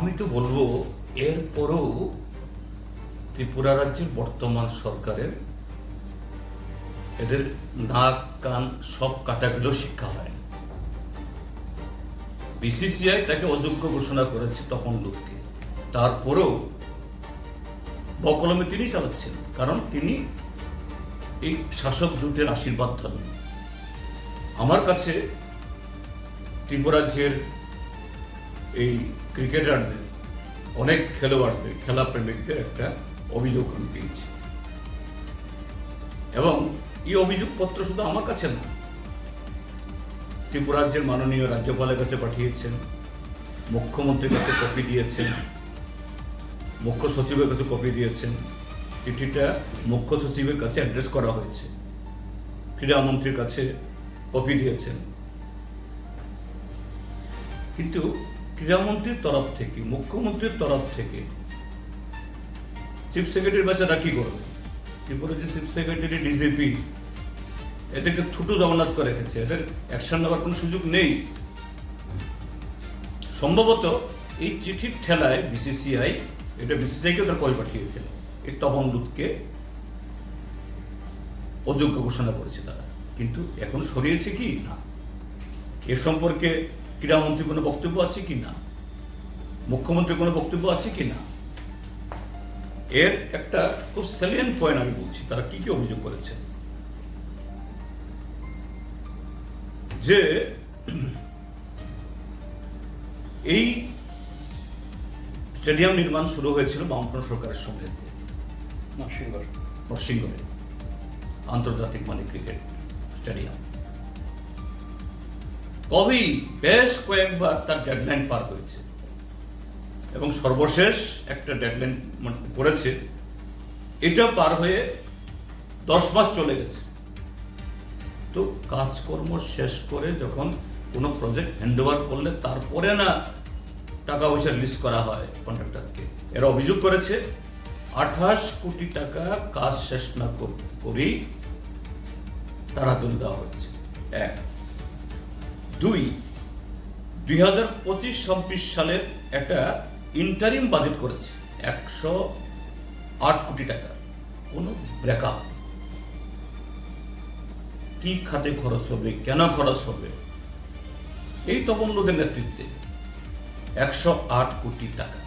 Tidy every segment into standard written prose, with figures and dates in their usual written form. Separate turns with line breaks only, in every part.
আমি তো বলবো এরপরও ত্রিপুরা রাজ্যের বর্তমান সরকারের এদের নাক কান সব কাটা গেলেও শিক্ষা হয়। বিসিসিআই তাকে অযোগ্য ঘোষণা করেছে তপন লুতকে, তারপরেও বকলমে তিনি চালাচ্ছেন, কারণ তিনি এই শাসক জোটের আশীর্বাদ ধরেন। আমার কাছে ত্রিপুরা রাজ্যের এই ক্রিকেটারদের, অনেক খেলোয়াড়দের, খেলা প্রেমিকদের একটা অভিযোগ আমি পেয়েছি, এবং এই অভিযোগপত্র শুধু আমার কাছে না, ত্রিপুরা রাজ্যের মাননীয় রাজ্যপালের কাছে পাঠিয়েছেন, মুখ্যমন্ত্রীর কাছে কপি দিয়েছেন, মুখ্য সচিবের কাছে কপি দিয়েছেন। চিঠিটা মুখ্য সচিবের কাছে অ্যাড্রেস করা হয়েছে, ক্রীড়ামন্ত্রীর কাছে কপি দিয়েছেন। কিন্তু ক্রীড়ামন্ত্রীর তরফ থেকে, মুখ্যমন্ত্রীর তরফ থেকে চিফ সেক্রেটারি বাচ্চারা কি করবে? ত্রিপুরা যে চিফ সেক্রেটারি, ডিজিপি, এদেরকে থুটু জগন্নাথ করে রেখেছে, এদের অ্যাকশন নেওয়ার কোনো সুযোগ নেই। সম্ভবত এই চিঠির ঠেলায় বিসিসিআইকে ওদের কল পাঠিয়েছিল, এই তপন লুতকে অযোগ্য ঘোষণা করেছে তারা। কিন্তু এখন সরিয়েছে কি না, এ সম্পর্কে ক্রীড়ামন্ত্রী কোনো বক্তব্য আছে কি না, মুখ্যমন্ত্রী কোনো বক্তব্য আছে কি না? এর একটা খুব স্যালিয়েন্ট পয়েন্ট আমি বলছি, তারা কি কি অভিযোগ করেছে। যে এই স্টেডিয়াম নির্মাণ শুরু হয়েছিল বামফ্রন্ট সরকারের সঙ্গে, নরসিংগড়ে আন্তর্জাতিক মানের ক্রিকেট স্টেডিয়াম। কবেই বেশ কয়েকবার তার ডেডলাইন পার হয়েছে, এবং সর্বশেষ একটা ডেডলাইন করেছে, এটা পার হয়ে 10 মাস চলে গেছে। তো কাজকর্ম শেষ করে যখন কোনো প্রজেক্ট হ্যান্ডওভার করলে তারপরে না টাকা পয়সা রিলিজ করা হয় কন্ট্রাক্টরকে। এরা অভিযোগ করেছে 28 কোটি টাকা কাজ শেষ না করেই তাড়াতাড়ি দেওয়া হচ্ছে। 1, 2, 2025-26 সালের একটা ইন্টারিম বাজেট করেছে 108 কোটি টাকা, কোনো ব্রেকআপ, কি খাতে খরচ হবে, কেন খরচ হবে, এই তপন লুতের নেতৃত্বে 108 কোটি টাকা।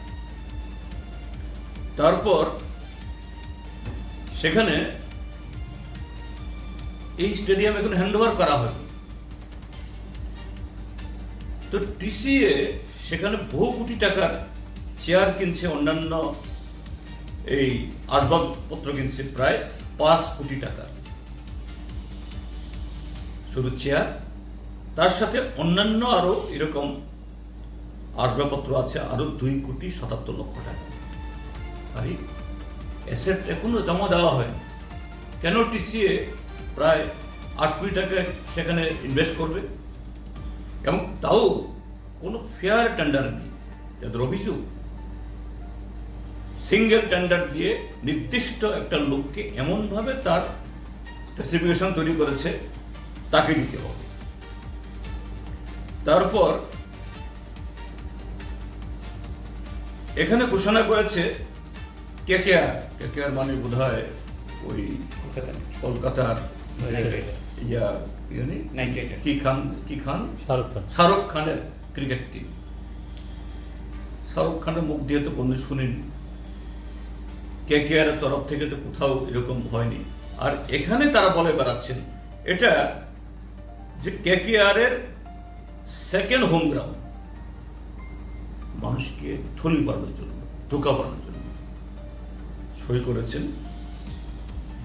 তারপর সেখানে এই স্টেডিয়াম এখন হ্যান্ডওভার করা হবে, তো টিসিএ সেখানে বহু কোটি টাকার চেয়ার কিনছে, অন্যান্য এই আসবাবপত্র কিনছে প্রায় 5 কোটি টাকা, শুধু চেয়ার। তার সাথে অন্যান্য আরো এরকম আসবাবপত্র আছে আরো 2,77,00,000 টাকা। আর অ্যাসেট এখনো জমা দেওয়া হয়নি। কেন টিসিএ প্রায় 8 কোটি টাকা সেখানে ইনভেস্ট করবে, এবং তাও কোনো ফেয়ার টেন্ডার নেই? যাদের অভিযোগ সিঙ্গেল টেন্ডার দিয়ে নির্দিষ্ট একটা লোককে এমনভাবে তার স্পেসিফিকেশন তৈরি করেছে, তাকে দিতে হবে। তারপর এখানে ঘোষণা করেছে কেকেআর মানে বোধ হয় ওই কলকাতার শাহরুখ খানের ক্রিকেট টিম। শাহরুখ খানের মুখ দিয়ে তো কোনো শুনিনি, কেকেআর তরফ থেকে তো কোথাও এরকম হয়নি। আর এখানে তারা বলে বেড়াচ্ছেন এটা যে কেকেআর এর সেকেন্ড হোম গ্রাউন্ড, মানুষকে থলি বাড়ানোর জন্য, ধোকা বাড়ানোর জন্য। সই করেছেন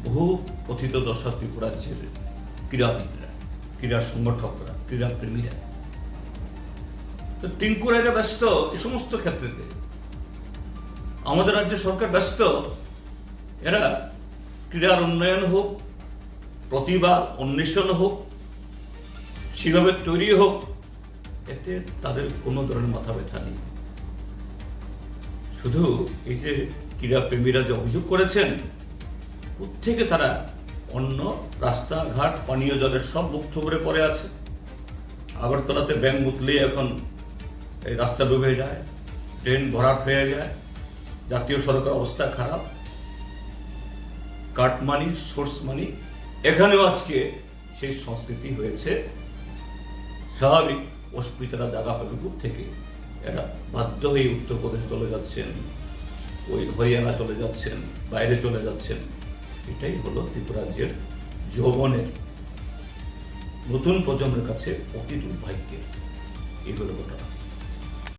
বহু পথিত দশা ত্রিপুরা রাজ্যের ক্রীড়াবিদরা, ক্রীড়া সংগঠকরা, ক্রীড়া প্রেমীরা। তো টিঙ্কু রায়রা ব্যস্ত এই সমস্ত ক্ষেত্রেতে, আমাদের রাজ্য সরকার ব্যস্ত এরা ক্রীড়ার উন্নয়ন হোক, প্রতিভা অন্বেষণ হোক, সেভাবে তৈরি হোক, এতে তাদের কোনো ধরনের মাথা ব্যথা নেই। শুধু এই যে ক্রীড়া প্রেমীরা যে অভিযোগ করেছেন, কোত্থেকে তারা অন্য রাস্তাঘাট, পানীয় জলের সব মুখ থুবড়ে পড়ে আছে। আগরতলাতে ব্যাংক মুতলেই এখন এই রাস্তা ডুবে যায়, ট্রেন ভরাট হয়ে যায়, জাতীয় সড়কের অবস্থা খারাপ, কাট মানি, সোর্স মানি, এখানেও আজকে সেই সংস্কৃতি হয়েছে। স্বাভাবিক অস্মিতারা জায়গা পাবে দূর থেকে, এরা বাধ্য হয়ে উত্তরপ্রদেশ চলে যাচ্ছেন, ওই হরিয়ানা চলে যাচ্ছেন, বাইরে চলে যাচ্ছেন। এটাই হলো ত্রিপুরা রাজ্যের যৌবনের নতুন প্রজন্মের কাছে অতি দুর্ভাগ্যের। এই হলো ঘটনা।